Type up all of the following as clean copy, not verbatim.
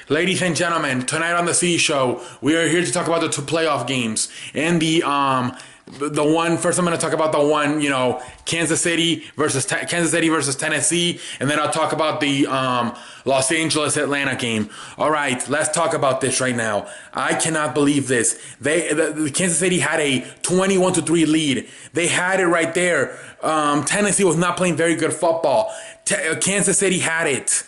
Ladies and gentlemen, tonight on the C Show, we are here to talk about the two playoff games and the one. First, I'm going to talk about the one, Kansas City versus Tennessee, and then I'll talk about the Los Angeles Atlanta game. All right, let's talk about this right now. I cannot believe this. The Kansas City had a 21-3 lead. They had it right there. Tennessee was not playing very good football. Kansas City had it.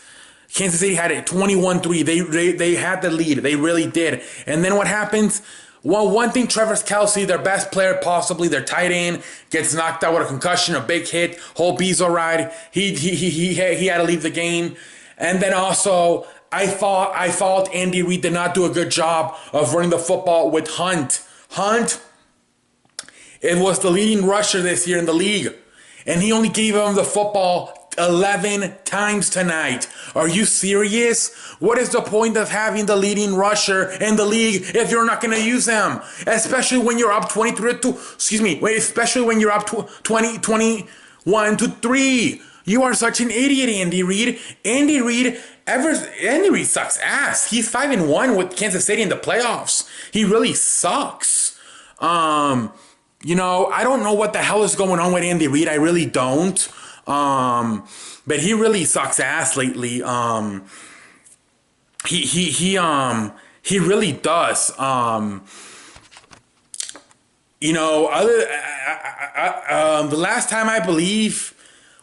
Kansas City had it 21-3. They had the lead. They really did. And then what happens? Well, one thing, Travis Kelce, their best player, possibly their tight end, gets knocked out with a concussion, a big hit, whole Bezo ride. He had to leave the game. And then also, I thought Andy Reid did not do a good job of running the football with Hunt. Hunt, it was the leading rusher this year in the league. And he only gave him the football 11 times tonight. Are you serious? What is the point of having the leading rusher in the league if you're not going to use him? Especially when you're up 23-2. Especially when you're up 21-3. You are such an idiot, Andy Reid. Andy Reid sucks ass. He's 5-1 with Kansas City in the playoffs. He really sucks. I don't know what the hell is going on with Andy Reid. I really don't. But he really sucks ass lately. He really does. The last time I believe,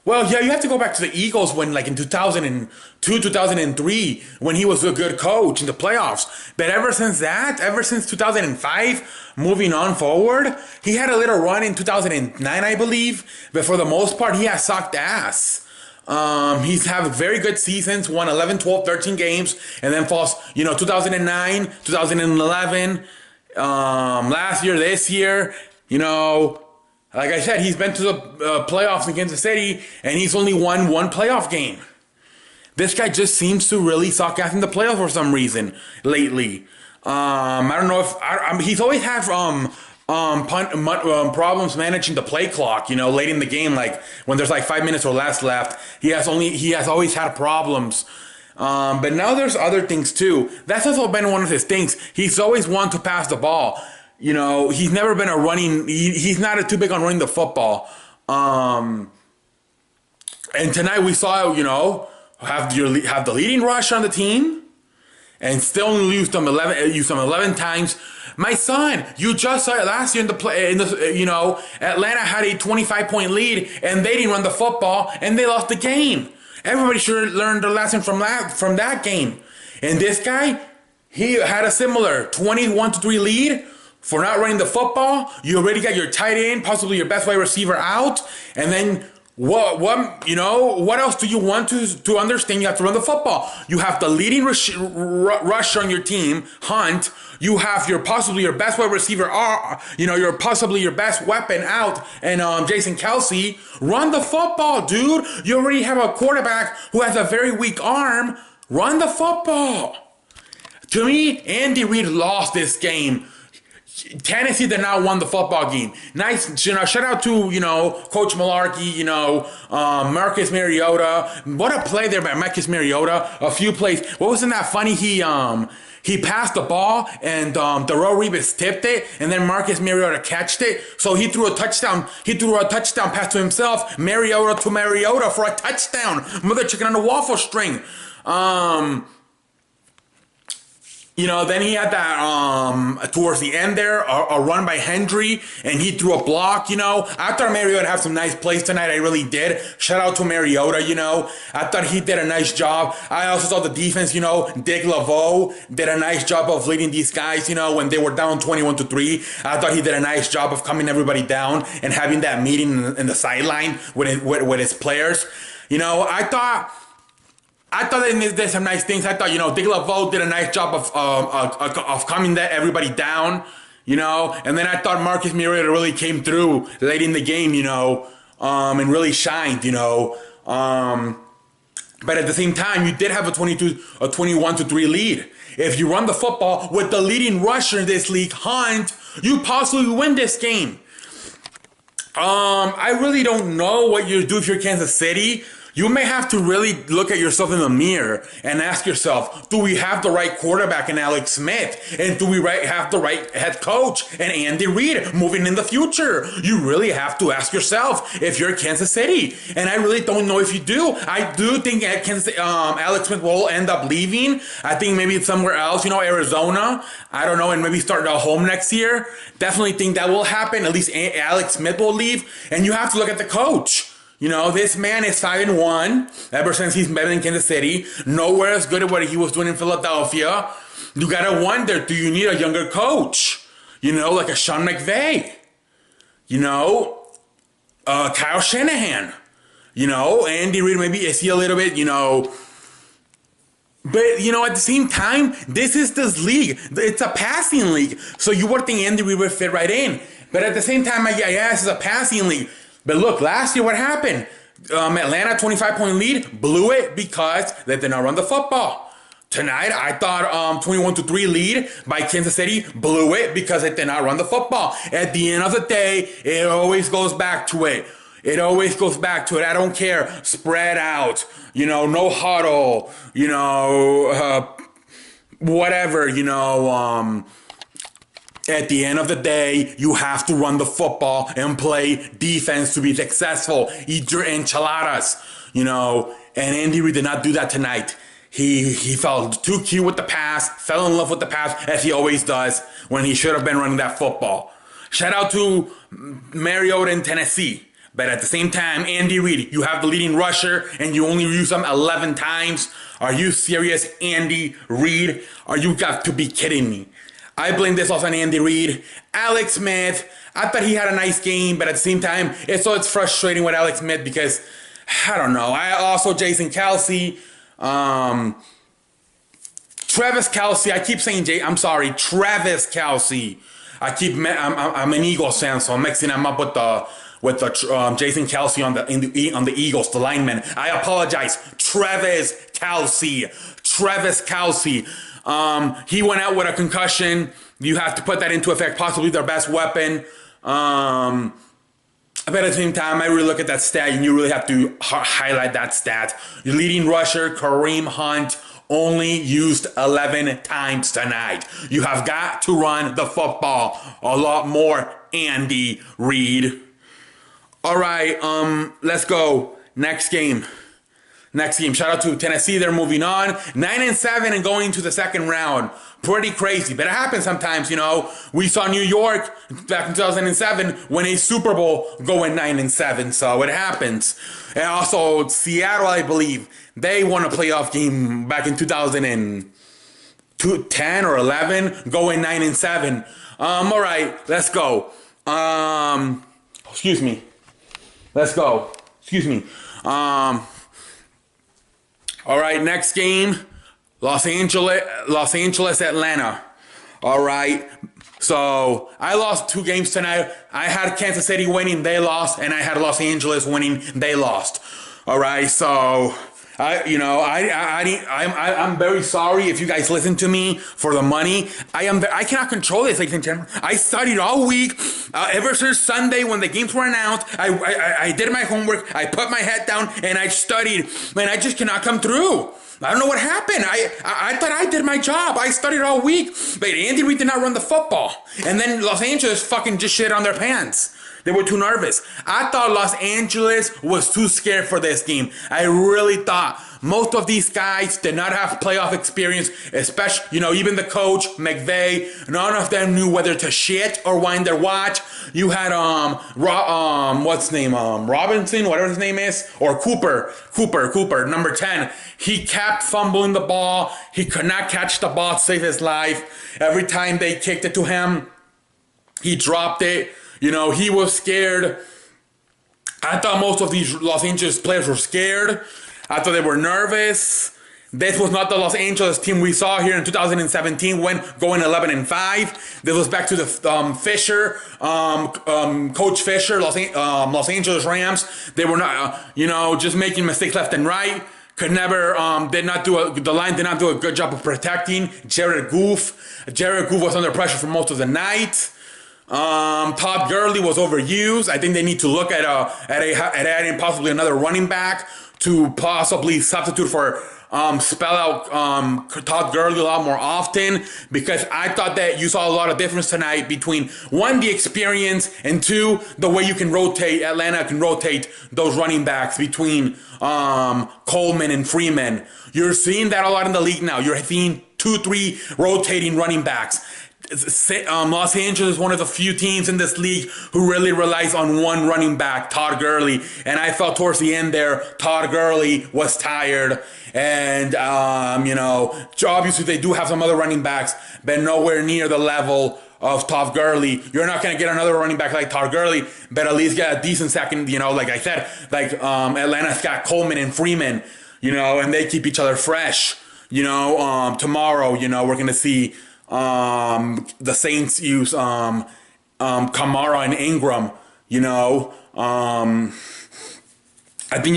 well, yeah, you have to go back to the Eagles when, like in 2002, 2003, when he was a good coach in the playoffs. But ever since 2005, moving on forward, he had a little run in 2009, I believe. But for the most part, he has sucked ass. He's had very good seasons, won 11, 12, 13 games, and then falls, 2009, 2011, last year, this year, like I said, he's been to the playoffs in Kansas City, and he's only won one playoff game. This guy just seems to really suck ass in the playoffs for some reason lately. I don't know if he's always had problems managing the play clock. Late in the game, like when there's like 5 minutes or less left, he has always had problems. But now there's other things too. That's also been one of his things. He's always wanted to pass the ball. He's never been a running. He's not too big on running the football. And tonight we saw, have the leading rusher on the team, and still only used them 11 times. My son, you just saw it last year Atlanta had a 25-point lead, and they didn't run the football, and they lost the game. Everybody should have learned a lesson from that game. And this guy, he had a similar 21-3 lead. For not running the football, you already got your tight end, possibly your best wide receiver out, and then what else do you want to understand? You have to run the football. You have the leading rusher on your team, Hunt. You have possibly your best wide receiver, possibly your best weapon out, and Jason Kelce. Run the football, dude. You already have a quarterback who has a very weak arm. Run the football. To me, Andy Reid lost this game. Tennessee did not won the football game. Nice, shout out to, Coach Malarkey, Marcus Mariota. What a play there by Marcus Mariota. A few plays. What wasn't that funny? He passed the ball and Darrell Revis tipped it, and then Marcus Mariota catched it. So he threw a touchdown. He threw a touchdown pass to himself, Mariota to Mariota for a touchdown. Mother chicken on a waffle string. Then he had that, towards the end there, a run by Hendry, and he threw a block, I thought Mariota had some nice plays tonight. I really did. Shout out to Mariota, I thought he did a nice job. I also saw the defense, Dick LeVeaux did a nice job of leading these guys, when they were down 21-3. I thought he did a nice job of calming everybody down and having that meeting in the sideline with his players. I thought they did some nice things. I thought, Dick LeVeaux did a nice job of calming everybody down, And then I thought Marcus Mariota really came through late in the game, and really shined, But at the same time, you did have a 21-3 lead. If you run the football with the leading rusher in this league, Hunt, you possibly win this game. I really don't know what you do if you're Kansas City. You may have to really look at yourself in the mirror and ask yourself, do we have the right quarterback in Alex Smith? And do we have the right head coach and Andy Reid moving in the future? You really have to ask yourself if you're Kansas City. And I really don't know if you do. I do think Alex Smith will end up leaving. I think maybe somewhere else, Arizona. I don't know, and maybe start at home next year. Definitely think that will happen. At least Alex Smith will leave. And you have to look at the coach. This man is 5-1 ever since he's been in Kansas City. Nowhere as good at what he was doing in Philadelphia. You gotta wonder, do you need a younger coach? Like a Sean McVay. Kyle Shanahan. Andy Reid, maybe is he a little bit, But, at the same time, this is this league. It's a passing league. So you would think Andy Reid would fit right in. But at the same time, yes, it's a passing league. But look, last year, what happened? Atlanta, 25-point lead, blew it because they did not run the football. Tonight, I thought 21-3 lead by Kansas City, blew it because they did not run the football. At the end of the day, it always goes back to it. It always goes back to it. I don't care. Spread out. No huddle. Whatever, At the end of the day, you have to run the football and play defense to be successful. Eat your enchiladas, And Andy Reid did not do that tonight. He felt too cute with the pass, fell in love with the pass, as he always does, when he should have been running that football. Shout out to Mariota in Tennessee. But at the same time, Andy Reid, you have the leading rusher, and you only use him 11 times. Are you serious, Andy Reid? Are you got to be kidding me? I blame this also on Andy Reid. Alex Smith, I thought he had a nice game, but at the same time, it's frustrating with Alex Smith because, I don't know. I also, Jason Kelce, Travis Kelce. I keep saying Travis Kelce. I'm an Eagles fan, so I'm mixing him up with Jason Kelce on the Eagles, the lineman. I apologize. Travis Kelce. He went out with a concussion. You have to put that into effect. Possibly their best weapon. But at the same time, I really look at that stat, and you really have to highlight that stat. Your leading rusher, Kareem Hunt, only used 11 times tonight. You have got to run the football a lot more, Andy Reid. All right, let's go. Next game. Shout out to Tennessee. They're moving on. 9-7 and going to the second round. Pretty crazy, but it happens sometimes, We saw New York back in 2007 win a Super Bowl going 9-7, so it happens. And also Seattle, I believe, they won a playoff game back in 2010 or 11, going 9-7. All right, let's go. Excuse me. Let's go. All right, next game, Los Angeles, Atlanta. All right, so I lost 2 games tonight. I had Kansas City winning, they lost, and I had Los Angeles winning, they lost. All right, so I'm very sorry if you guys listen to me for the money. I cannot control this, ladies and gentlemen. I studied all week, ever since Sunday when the games were announced. I did my homework. I put my head down and I studied, and I just cannot come through. I don't know what happened. I thought I did my job. I studied all week, but Andy Reid did not run the football, and then Los Angeles fucking just shit on their pants. They were too nervous. I thought Los Angeles was too scared for this game. I really thought. Most of these guys did not have playoff experience, especially, even the coach, McVay. None of them knew whether to shit or wind their watch. You had, what's his name? Robinson, whatever his name is, or Cooper, number 10. He kept fumbling the ball. He could not catch the ball to save his life. Every time they kicked it to him, he dropped it. He was scared. I thought most of these Los Angeles players were scared. I thought they were nervous. This was not the Los Angeles team we saw here in 2017 when going 11-5. This was back to the Fisher, Coach Fisher, Los Angeles Rams. They were not, just making mistakes left and right. The line did not do a good job of protecting Jared Goff. Jared Goff was under pressure for most of the night. Todd Gurley was overused. I think they need to look at adding possibly another running back to possibly substitute for spell out Todd Gurley a lot more often, because I thought that you saw a lot of difference tonight between, one, the experience, and two, the way you can rotate. Atlanta can rotate those running backs between Coleman and Freeman. You're seeing that a lot in the league now. You're seeing 2-3 rotating running backs. Los Angeles is one of the few teams in this league who really relies on one running back, Todd Gurley. And I felt towards the end there, Todd Gurley was tired. And, obviously they do have some other running backs, but nowhere near the level of Todd Gurley. You're not going to get another running back like Todd Gurley, but at least get a decent second, like I said, Atlanta's got Coleman and Freeman, and they keep each other fresh. Tomorrow, we're going to see the Saints use Kamara and Ingram. I think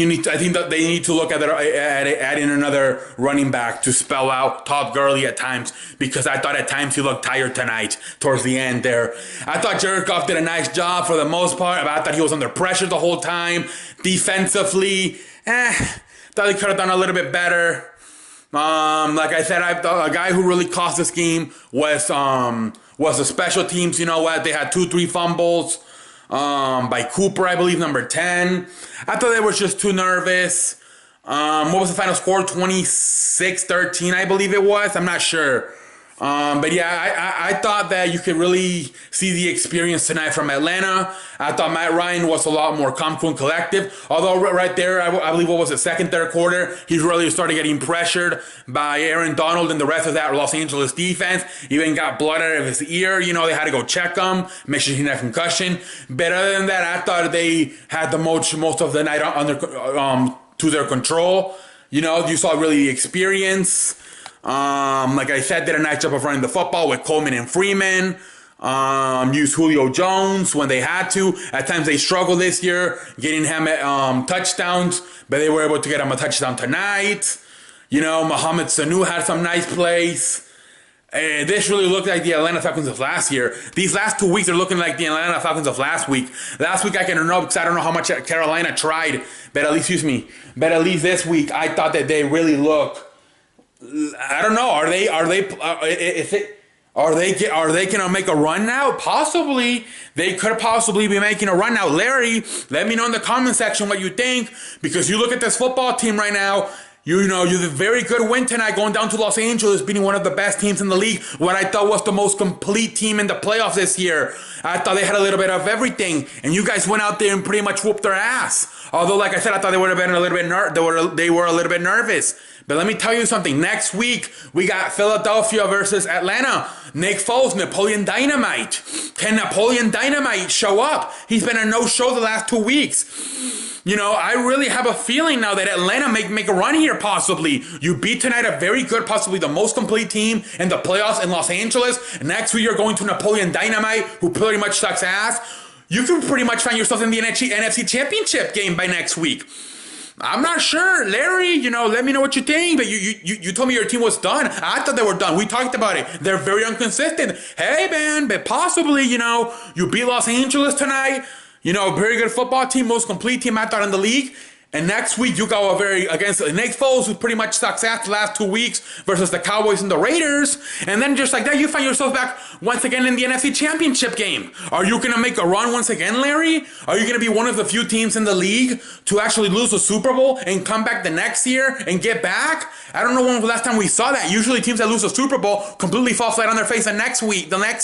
that they need to look at adding another running back to spell out Todd Gurley at times, because I thought at times he looked tired tonight towards the end there. I thought Jared Goff did a nice job for the most part, but I thought he was under pressure the whole time. Defensively, thought he could have done a little bit better. Like I said, I thought a guy who really cost this game was the special teams. You know what? They had 2-3 fumbles by Cooper, I believe, number 10. I thought they were just too nervous. What was the final score? 26-13, I believe it was. I'm not sure. But yeah, I thought that you could really see the experience tonight from Atlanta. I thought Matt Ryan was a lot more calm, cool, and collective. Although right there, I believe, what was it, second, third quarter, he really started getting pressured by Aaron Donald and the rest of that Los Angeles defense. Even got blood out of his ear. They had to go check him, make sure he didn't have concussion. But other than that, I thought they had the most of the night under to their control. You saw really the experience. Like I said, did a nice job of running the football with Coleman and Freeman. Used Julio Jones when they had to. At times they struggled this year getting him touchdowns, but they were able to get him a touchdown tonight. Mohamed Sanu had some nice plays. This really looked like the Atlanta Falcons of last year. These last 2 weeks are looking like the Atlanta Falcons of last week. Last week I can know, because I don't know how much Carolina tried, but at least this week I thought that they really look. I don't know. Are they gonna make a run now? Possibly. They could possibly be making a run now. Larry, let me know in the comment section what you think, because you look at this football team right now. You have a very good win tonight, going down to Los Angeles, beating one of the best teams in the league. What I thought was the most complete team in the playoffs this year. I thought they had a little bit of everything, and you guys went out there and pretty much whooped their ass. Although, like I said, I thought they would have been a little bit they were a little bit nervous. But let me tell you something. Next week, we got Philadelphia versus Atlanta. Nick Foles, Napoleon Dynamite. Can Napoleon Dynamite show up? He's been a no-show the last 2 weeks. I really have a feeling now that Atlanta make a run here, possibly. You beat tonight a very good, possibly the most complete team in the playoffs in Los Angeles. Next week, you're going to Napoleon Dynamite, who pretty much sucks ass. You can pretty much find yourself in the NFC Championship game by next week. I'm not sure, Larry. Let me know what you think. But you told me your team was done. I thought they were done. We talked about it. They're very inconsistent. Hey, man, but possibly, you beat Los Angeles tonight. Very good football team, most complete team I thought in the league. And next week, you go against Nick Foles, who pretty much sucks ass the last 2 weeks, versus the Cowboys and the Raiders. And then just like that, you find yourself back once again in the NFC Championship game. Are you going to make a run once again, Larry? Are you going to be one of the few teams in the league to actually lose the Super Bowl and come back the next year and get back? I don't know when was the last time we saw that. Usually teams that lose the Super Bowl completely fall flat on their face the next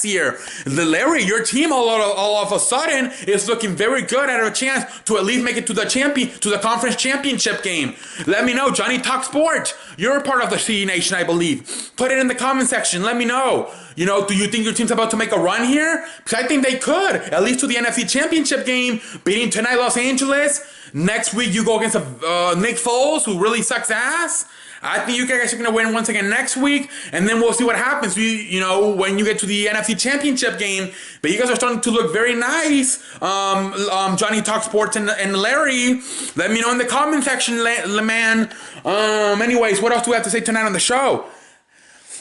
year. Larry, your team all of a sudden is looking very good at a chance to at least make it to the conference championship game. Let me know. Johnny Talk Sport. You're a part of the CE Nation, I believe. Put it in the comment section. Let me know. Do you think your team's about to make a run here? Because I think they could. At least to the NFC Championship game. Beating tonight Los Angeles. Next week you go against Nick Foles, who really sucks ass. I think you guys are going to win once again next week, and then we'll see what happens, when you get to the NFC Championship game. But you guys are starting to look very nice. Johnny Talk Sports and Larry, let me know in the comment section, man. Anyways, what else do we have to say tonight on the show?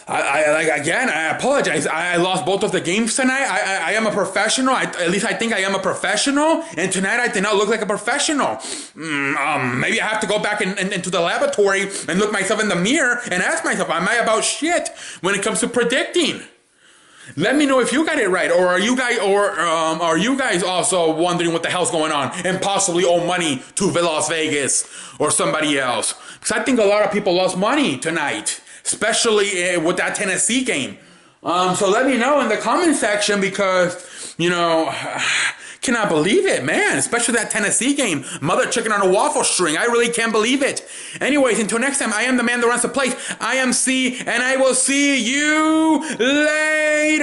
I apologize. I lost both of the games tonight. I am a professional. At least I think I am a professional. And tonight I did not look like a professional. Maybe I have to go back into the laboratory and look myself in the mirror and ask myself, am I about shit when it comes to predicting? Let me know if you got it right, or are you guys also wondering what the hell's going on and possibly owe money to Las Vegas or somebody else? Because I think a lot of people lost money tonight, especially with that Tennessee game. So let me know in the comment section because, cannot believe it, man. Especially that Tennessee game. Mother chicken on a waffle string. I really can't believe it. Anyways, until next time, I am the man that runs the place. I am C, and I will see you later.